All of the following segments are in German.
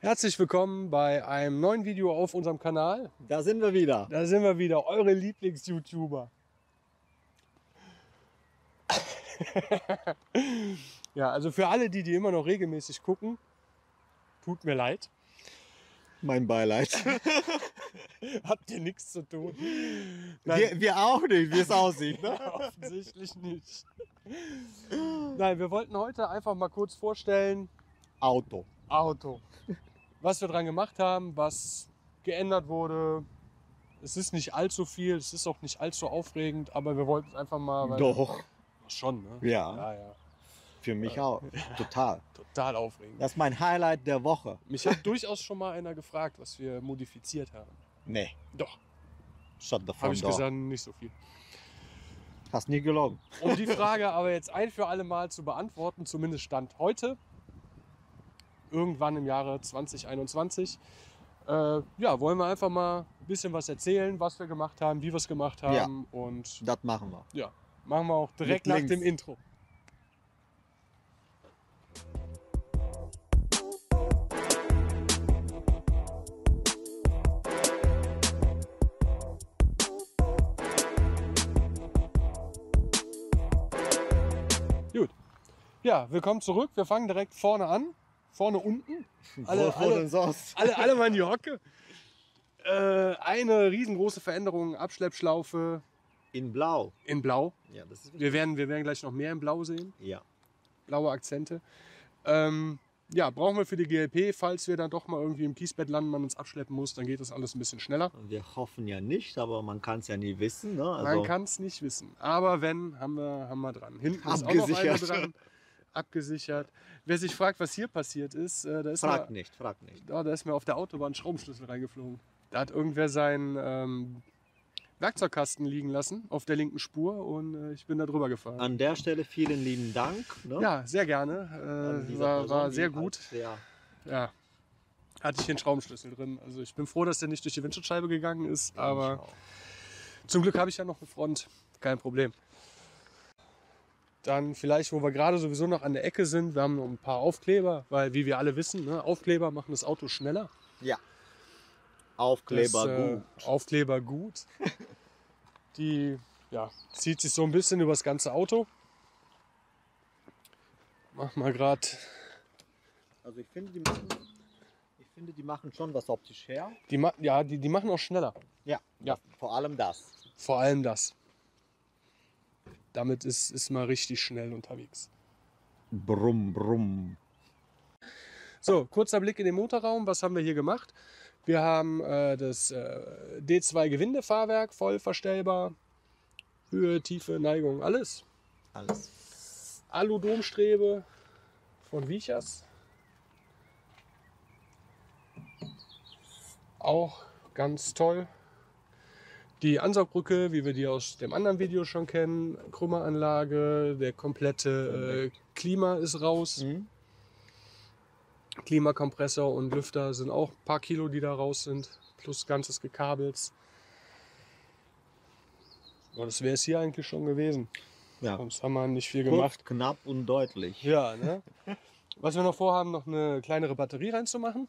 Herzlich willkommen bei einem neuen Video auf unserem Kanal. Da sind wir wieder. Da sind wir wieder, eure Lieblings-YouTuber. Ja, also für alle, die immer noch regelmäßig gucken, tut mir leid. Mein Beileid. Habt ihr nichts zu tun? Wir auch nicht, wie es aussieht. Ne? Offensichtlich nicht. Nein, wir wollten heute einfach mal kurz vorstellen, Auto. was wir dran gemacht haben, was geändert wurde. Es ist nicht allzu viel, es ist auch nicht allzu aufregend, aber wir wollten es einfach mal... Doch. Schon, ne? Ja. Ja. Für mich auch. Total. Total aufregend. Das ist mein Highlight der Woche. Mich hat durchaus schon mal einer gefragt, was wir modifiziert haben. Nee. Doch, Shut the habe front ich door. gesagt, nicht so viel. Hast nie gelogen. Um die Frage aber jetzt ein für alle Mal zu beantworten, zumindest Stand heute, irgendwann im Jahre 2021, wollen wir einfach mal ein bisschen was erzählen, was wir gemacht haben, wie wir es gemacht haben. Und Das machen wir. ja, machen wir auch direkt Mit nach links. dem Intro. Gut. Ja, willkommen zurück. Wir fangen direkt vorne an. Vorne unten. Wo denn sonst? Alle mal in die Hocke. Eine riesengroße Veränderung, Abschleppschlaufe In Blau. in Blau. Ja, das ist wichtig. Wir werden gleich noch mehr in Blau sehen. Ja. Blaue Akzente. Brauchen wir für die GLP, falls wir dann doch mal irgendwie im Kiesbett landen, man uns abschleppen muss, dann geht das alles ein bisschen schneller. Wir hoffen ja nicht, aber man kann es ja nie wissen. Ne? Man Also, kann es nicht wissen. Aber wenn, haben wir dran. Hinten ist auch noch eine Abgesichert. dran. Abgesichert. Wer sich fragt, was hier passiert ist, da ist frag nicht. da ist mir auf der Autobahn ein Schraubenschlüssel reingeflogen. Da hat irgendwer seinen Werkzeugkasten liegen lassen auf der linken Spur und ich bin da drüber gefahren. An der Stelle vielen lieben Dank. Ne? Ja, sehr An gerne. dieser War Person, sehr die gut. halt sehr Ja. Hatte ich hier einen Schraubenschlüssel drin. Also ich bin froh, dass der nicht durch die Windschutzscheibe gegangen ist, aber zum Glück habe ich ja noch eine Front. Kein Problem. Dann vielleicht, wo wir gerade sowieso noch an der Ecke sind, wir haben noch ein paar Aufkleber, weil wie wir alle wissen, ne, Aufkleber machen das Auto schneller. Ja. Aufkleber gut. Aufkleber gut. Die zieht sich so ein bisschen über das ganze Auto. Mach mal gerade. Also ich finde, die machen schon was optisch her. Die machen auch schneller. Ja. Ja. Vor allem das. Vor allem das. Damit ist man richtig schnell unterwegs. Brumm, brumm. So, kurzer Blick in den Motorraum. Was haben wir hier gemacht? Wir haben das D2 Gewindefahrwerk voll verstellbar. Höhe, Tiefe, Neigung, alles. Alles. Alu-Domstrebe von Vichas. Auch ganz toll. Die Ansaugbrücke, wie wir die aus dem anderen Video schon kennen. Krümmeranlage, der komplette Klima ist raus. Mhm. Klimakompressor und Lüfter sind auch ein paar Kilo, die da raus sind. Plus ganzes Gekabels. Und das wäre es hier eigentlich schon gewesen. Ja. Sonst haben wir nicht viel Kurz, gemacht. knapp und deutlich. Ja, ne? Was wir noch vorhaben, noch eine kleinere Batterie reinzumachen.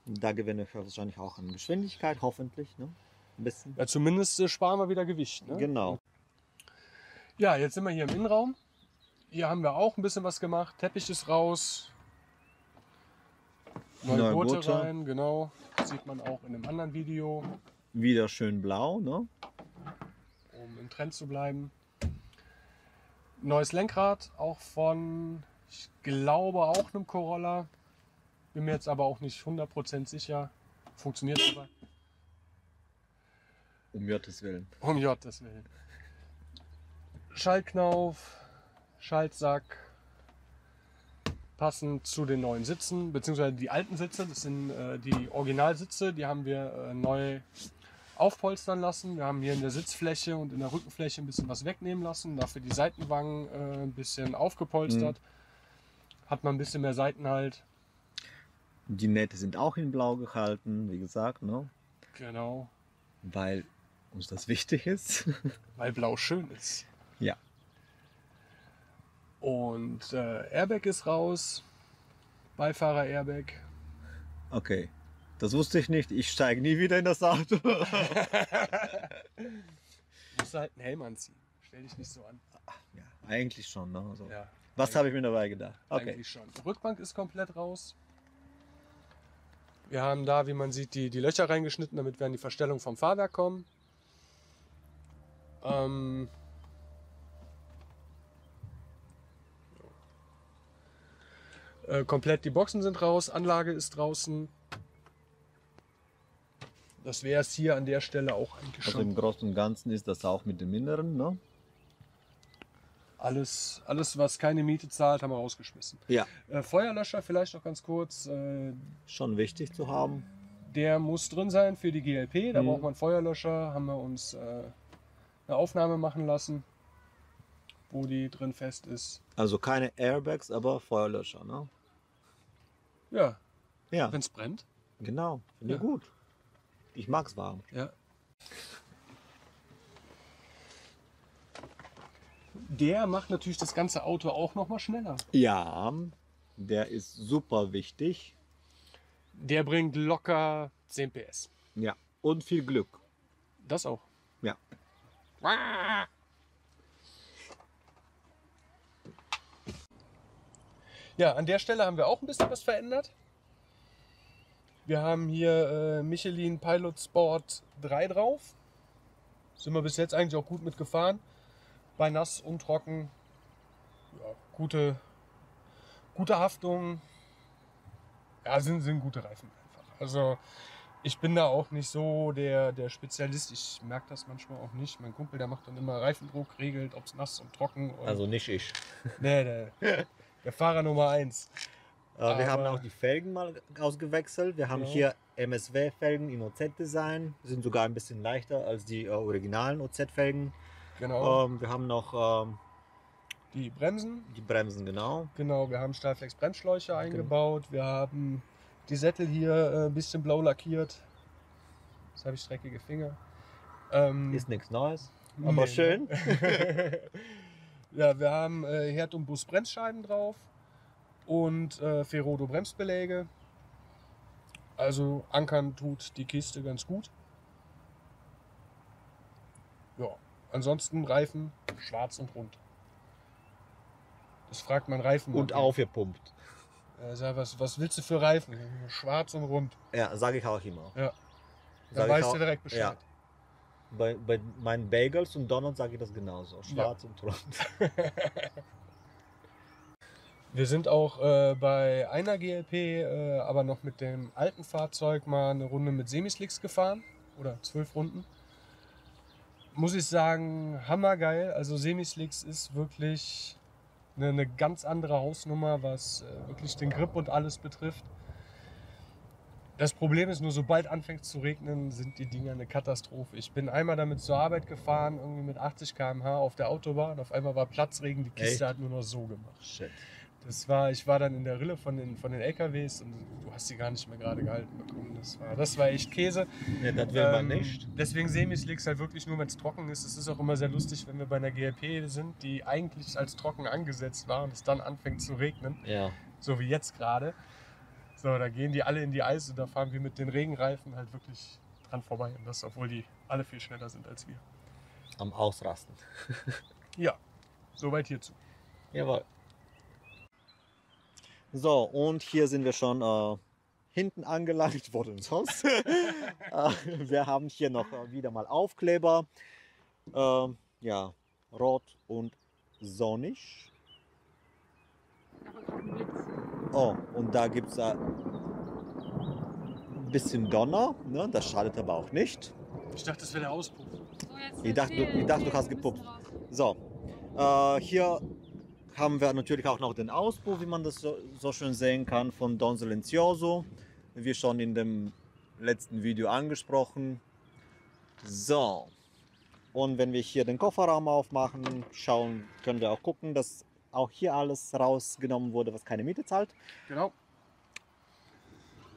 Da gewinnen wir wahrscheinlich auch an Geschwindigkeit, hoffentlich. Ne? Ein bisschen. Ja, zumindest sparen wir wieder Gewicht. Ne? Genau. Ja, jetzt sind wir hier im Innenraum. Hier haben wir auch ein bisschen was gemacht. Teppich ist raus. Neue Gurte Gurte. rein, genau. Das sieht man auch in einem anderen Video, Wieder schön blau, ne? um im Trend zu bleiben. Neues Lenkrad, auch von, ich glaube, auch einem Corolla. Bin mir jetzt aber auch nicht 100% sicher. Funktioniert aber. Um Gottes Willen. Um Gottes Willen. Schaltknauf, Schaltsack, passend zu den neuen Sitzen, beziehungsweise die alten Sitze, das sind die Originalsitze, die haben wir neu aufpolstern lassen. Wir haben hier in der Sitzfläche und in der Rückenfläche ein bisschen was wegnehmen lassen, dafür die Seitenwangen ein bisschen aufgepolstert. Hat man ein bisschen mehr Seitenhalt. Die Nähte sind auch in blau gehalten, wie gesagt, ne? Genau, Weil uns das wichtig ist. weil blau schön ist. Ja. Und Airbag ist raus, Beifahrer-Airbag. Okay. Das wusste ich nicht. Ich steige nie wieder in das Auto. Du musst halt einen Helm anziehen. Stell dich nicht so an. Ja, eigentlich schon. Ne? Also, Ja, was habe ich mir dabei gedacht? Okay. eigentlich schon. Die Rückbank ist komplett raus. Wir haben da, wie man sieht, die Löcher reingeschnitten, damit wir an die Verstellung vom Fahrwerk kommen. Komplett die Boxen sind raus, Anlage ist draußen. Das wäre es hier an der Stelle auch eigentlich Also schon. im Großen und Ganzen ist das auch mit dem Inneren, ne? Alles, was keine Miete zahlt, haben wir rausgeschmissen. Ja. Feuerlöscher vielleicht noch ganz kurz. Schon wichtig zu haben. Der muss drin sein für die GLP. Da Mhm. braucht man einen Feuerlöscher. Haben wir uns eine Aufnahme machen lassen, wo die drin fest ist. Also keine Airbags, aber Feuerlöscher, ne? Ja, Ja, wenn es brennt. genau. Finde ich gut. Ich mag's warm. Ja. Der macht natürlich das ganze Auto auch noch mal schneller. Ja, der ist super wichtig. Der bringt locker 10 PS. Ja. Und viel Glück. Das auch. Ja. Ja, an der Stelle haben wir auch ein bisschen was verändert. Wir haben hier Michelin Pilot Sport 3 drauf. Sind wir bis jetzt eigentlich auch gut mitgefahren. Bei nass und trocken. Ja, gute Haftung. Ja, sind gute Reifen einfach. Also ich bin da auch nicht so der Spezialist. Ich merke das manchmal auch nicht. Mein Kumpel, der macht dann immer Reifendruck, regelt, ob es nass und trocken. Und Also nicht ich. nee, der Fahrer Nummer 1. Wir haben auch die Felgen mal ausgewechselt. Wir haben Genau. hier MSW-Felgen in OZ-Design. Sind sogar ein bisschen leichter als die originalen OZ-Felgen. Genau. Wir haben noch Die Bremsen. die Bremsen, genau. Genau, wir haben Stahlflex Bremsschläuche eingebaut. Wir haben die Sättel hier ein bisschen blau lackiert. Jetzt habe ich dreckige Finger. Ist nichts Neues, aber nee. schön. Ja, wir haben Herd- und Bus-Bremsscheiben drauf und Ferodo Bremsbeläge. Also ankern tut die Kiste ganz gut. Ja, ansonsten Reifen schwarz und rund. Das fragt man Reifen. Und aufgepumpt. Was willst du für Reifen? Schwarz und rund. Ja, sage ich auch immer. Ja. Da Sag ich weißt auch- du direkt Bescheid. Ja. Bei meinen Bagels und Donuts sage ich das genauso. Schwarz und rund. Wir sind auch bei einer GLP, aber noch mit dem alten Fahrzeug mal eine Runde mit Semislicks gefahren. Oder 12 Runden. Muss ich sagen, hammergeil. Also Semislicks ist wirklich eine ganz andere Hausnummer, was wirklich den Grip und alles betrifft. Das Problem ist nur, sobald anfängt zu regnen, sind die Dinger eine Katastrophe. Ich bin einmal damit zur Arbeit gefahren, irgendwie mit 80 km/h auf der Autobahn. Auf einmal war Platzregen, die Kiste Echt? hat nur noch so gemacht. Shit. Ich war dann in der Rille von den LKWs und du hast sie gar nicht mehr gerade gehalten bekommen. Das war echt Käse. Ne, das will man nicht. Deswegen Semislicks halt wirklich nur, wenn es trocken ist. Es ist auch immer sehr lustig, wenn wir bei einer GLP sind, die eigentlich als trocken angesetzt war und es dann anfängt zu regnen. Ja. So wie jetzt gerade. So, da gehen die alle in die Eis und da fahren wir mit den Regenreifen halt wirklich dran vorbei. Und das, obwohl die alle viel schneller sind als wir. Am Ausrasten. Ja, soweit hierzu. Jawohl. So, und hier sind wir schon hinten angelangt, wo denn sonst? Wir haben hier noch wieder mal Aufkleber. Ja, rot und sonnig. Oh, und da gibt es ein bisschen Donner. Ne? Das schadet aber auch nicht. Ich dachte, das wäre der Auspuff. Ich dachte, du hast gepuppt. So, hier haben wir natürlich auch noch den Auspuff, wie man das so schön sehen kann, von Don Silenzioso, wie schon in dem letzten Video angesprochen. So, und wenn wir hier den Kofferraum aufmachen, können wir auch gucken, dass auch hier alles rausgenommen wurde, was keine Miete zahlt. Genau.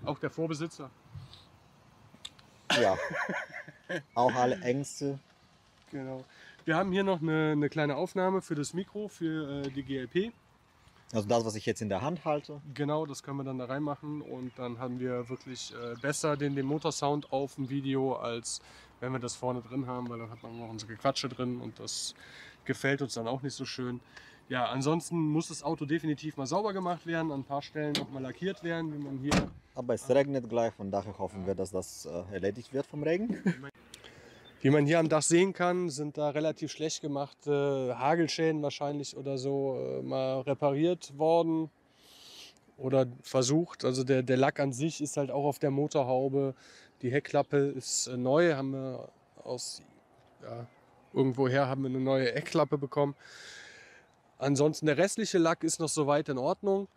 Auch der Vorbesitzer. Ja, auch alle Ängste. Genau. Wir haben hier noch eine kleine Aufnahme für das Mikro, für die GLP. Also das, was ich jetzt in der Hand halte. Genau, das können wir dann da reinmachen und dann haben wir wirklich besser den Motorsound auf dem Video, als wenn wir das vorne drin haben, weil dann hat man noch unsere Gequatsche drin und das gefällt uns dann auch nicht so schön. Ja, ansonsten muss das Auto definitiv mal sauber gemacht werden, an ein paar Stellen auch mal lackiert werden, wie man hier. Aber es regnet gleich, von daher hoffen wir, dass das erledigt wird vom Regen. Wie man hier am Dach sehen kann, sind da relativ schlecht gemachte Hagelschäden wahrscheinlich oder so mal repariert worden oder versucht. Also der Lack an sich ist halt auch auf der Motorhaube. Die Heckklappe ist neu, haben wir aus irgendwoher haben wir eine neue Heckklappe bekommen. Ansonsten der restliche Lack ist noch soweit in Ordnung.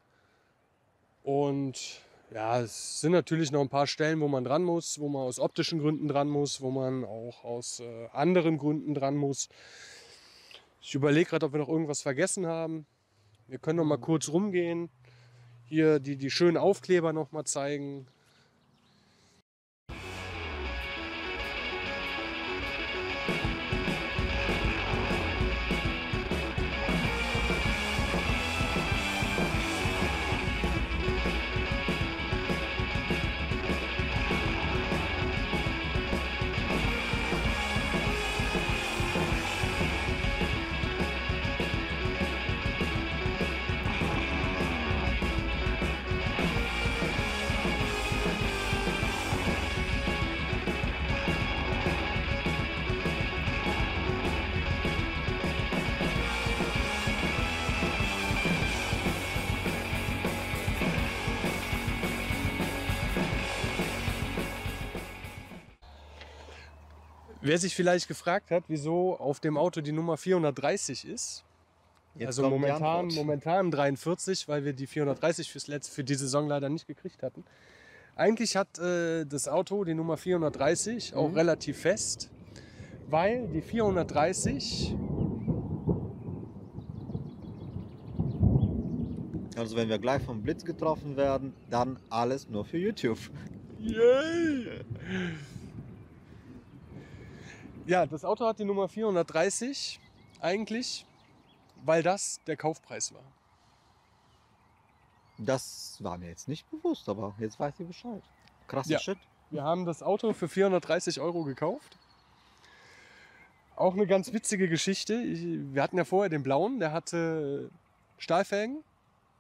Und ja, es sind natürlich noch ein paar Stellen, wo man dran muss, wo man aus optischen Gründen dran muss, wo man auch aus anderen Gründen dran muss. Ich überlege gerade, ob wir noch irgendwas vergessen haben. Wir können noch mal kurz rumgehen, hier die schönen Aufkleber noch mal zeigen. Wer sich vielleicht gefragt hat, wieso auf dem Auto die Nummer 430 ist, Jetzt also kommt die Antwort. momentan 43, weil wir die 430 für die Saison leider nicht gekriegt hatten. Eigentlich hat das Auto die Nummer 430 auch relativ fest, weil die 430, Also wenn wir gleich vom Blitz getroffen werden, dann alles nur für YouTube. yay! Ja, das Auto hat die Nummer 430 eigentlich, weil das der Kaufpreis war. Das war mir jetzt nicht bewusst, aber jetzt weiß ich Bescheid. Krasser Ja. Shit. Wir haben das Auto für 430 € gekauft. Auch eine ganz witzige Geschichte. Wir hatten ja vorher den blauen, der hatte Stahlfelgen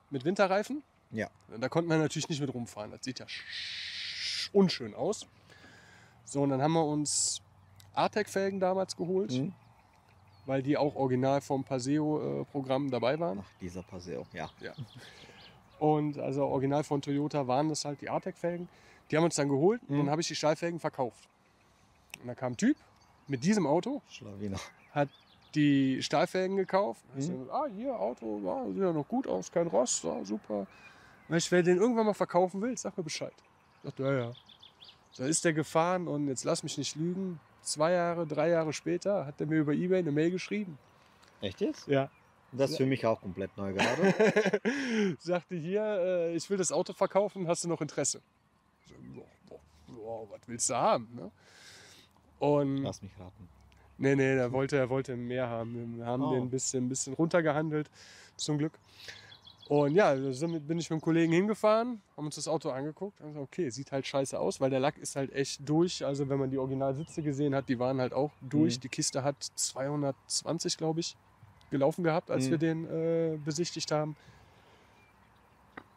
mit Winterreifen. Ja. Da konnten wir natürlich nicht mit rumfahren. Das sieht ja unschön aus. So, und dann haben wir uns Artec-Felgen damals geholt, weil die auch original vom Paseo-Programm dabei waren. Ach, dieser Paseo, ja. Und also original von Toyota waren das halt die Artec-Felgen. Die haben uns dann geholt und dann habe ich die Stahlfelgen verkauft. Und da kam ein Typ mit diesem Auto, Schlawiner. hat die Stahlfelgen gekauft. Hier Auto, ja, sieht ja noch gut aus, kein Rost, ja, super. Wenn ich den irgendwann mal verkaufen will, sag mir Bescheid. Ich dachte, ja. Da ist der gefahren und jetzt lass mich nicht lügen. 2 Jahre, 3 Jahre später hat er mir über eBay eine Mail geschrieben. Echt jetzt? Ja. Das ist für mich auch komplett neu gerade. Sagte hier, ich will das Auto verkaufen, hast du noch Interesse? Ich so, was willst du haben? Ne? Und Lass mich raten. nee, er wollte mehr haben. Wir haben den ein bisschen runtergehandelt, zum Glück. Und ja, somit bin ich mit dem Kollegen hingefahren, haben uns das Auto angeguckt. Und gesagt, okay, sieht halt scheiße aus, weil der Lack ist halt echt durch. Also wenn man die Originalsitze gesehen hat, die waren halt auch durch. Die Kiste hat 220, glaube ich, gelaufen gehabt, als wir den besichtigt haben.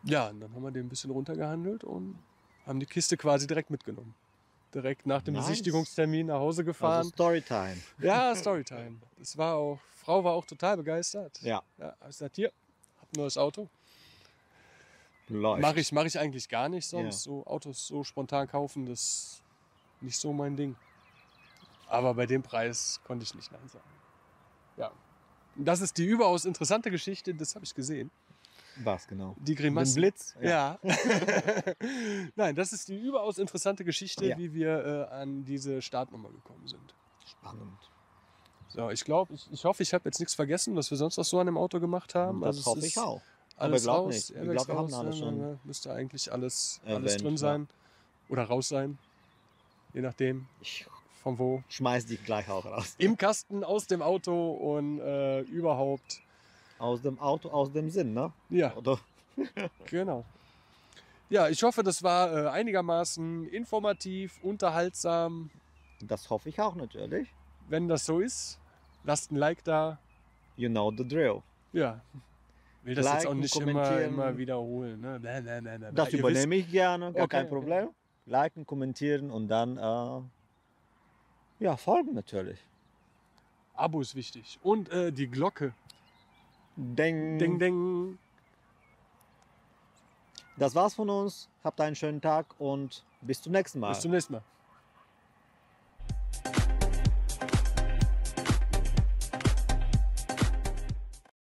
Ja, und dann haben wir den ein bisschen runtergehandelt und haben die Kiste quasi direkt mitgenommen. Direkt nach dem Besichtigungstermin nach Hause gefahren. Also Storytime. Ja, Storytime. Frau war auch total begeistert. Ja. Ja, hab ich gesagt, hier, hab ein neues Auto. Läuft. Mach ich eigentlich gar nicht sonst. Ja. So Autos so spontan kaufen, das ist nicht so mein Ding. Aber bei dem Preis konnte ich nicht nein sagen. Ja. Das ist die überaus interessante Geschichte, das habe ich gesehen. Was genau? Die Grimassen. Den Blitz? Ja. Nein, das ist die überaus interessante Geschichte, Ja. wie wir an diese Startnummer gekommen sind. Spannend. So, ich hoffe, ich habe jetzt nichts vergessen, was wir sonst noch so an dem Auto gemacht haben. Das es hoffe ist ich auch. Alles glaub raus, nicht. Ich Airbags glaub, wir haben raus, alles schon müsste eigentlich alles erwähnt, drin sein. Oder raus sein. Je nachdem, Ich von wo. schmeiß dich gleich auch raus. Im Kasten, aus dem Auto und überhaupt. Aus dem Auto, aus dem Sinn, ne? Ja, Oder? genau. Ja, ich hoffe, das war einigermaßen informativ, unterhaltsam. Das hoffe ich auch natürlich. Wenn das so ist, lasst ein Like da. You know the drill. Ja, will das jetzt auch Liken, nicht kommentieren. immer wiederholen. Ne? Nein. Das Ihr übernehme ich gerne, gar kein Okay. Problem. Liken, kommentieren und dann ja, folgen natürlich. wisst, Abo ist wichtig. Und die Glocke. Ding. Ding, ding. Das war's von uns. Habt einen schönen Tag und bis zum nächsten Mal. Bis zum nächsten Mal.